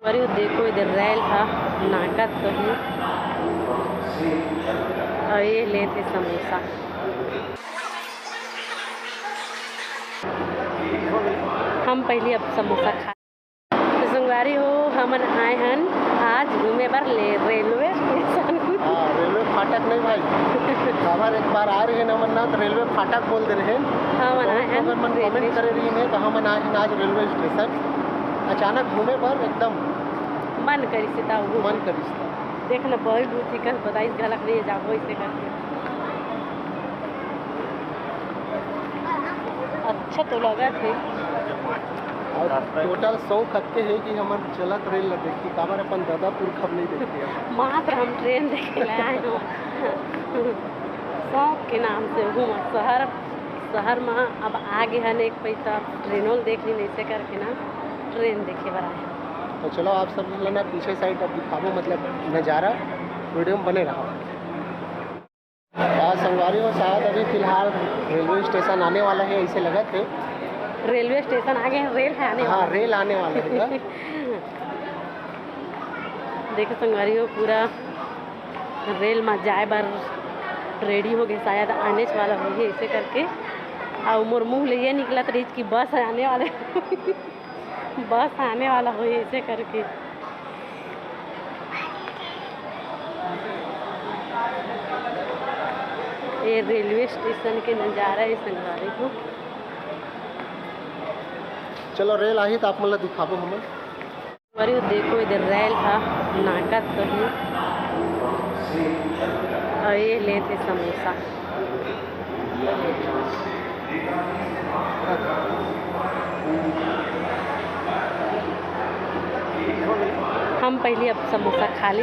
और ये देखो इधर रेल था नाका तो ही और ये लेते समोसा। हम पहले अब समोसा खा तो संगवारी हो हमन आए हन आज घूमे बर ले रेलवे स्टेशन। रेलवे फाटक नहीं भाई खबर एक बार आ रही है हमन ना तो रेलवे फाटक बोल दे रहे हैं। हमन आए हन अगर मन कमेंट करे रही है तो हमन आए हैं आज रेलवे स्टेशन अचानक घूमे पर एकदम मन करी से ताऊ मन करी देखना बहुत दूर थी कल बताइस गलत नहीं जाओ इसे करके अच्छा तो लगा थे। और टोटल 100 खत्ते है कि हमार चलत रेल ल देखी काबर अपन दादापुर खब नहीं देखती है मात्र हम ट्रेन देखे आए हो शौक के नाम से हूँ शहर में अब आगे हन एक पैसा ट्रेनों देख ली नहीं से करके ना ट्रेन देखे बर आए। तो चलो आप सब लेना पीछे साइड अब दिखाओ मतलब नज़ारा वीडियो में बने रहो। आज संगवारी हो शायद अभी फिलहाल रेलवे स्टेशन आने वाला है ऐसे लगा थे। रेलवे स्टेशन आगे रेल है आने हाँ रेल आने वाला है। देखो संगवारी हो पूरा रेल में जाए बार रेडी हो गए शायद आने वाला हो गया ऐसे करके और मोर मुँह ले ये निकला तो कि बस आने वाले बस आने वाला हो ऐसे करके। ये रेलवे स्टेशन के नज़ारा है संगवारी को। चलो रेल आई तो आप मतलब दिखाबो हमें। संगवारी देखो इधर रेल था नाका तो ही और ये लेते समोसा। हम पहले अब समोसा खा ली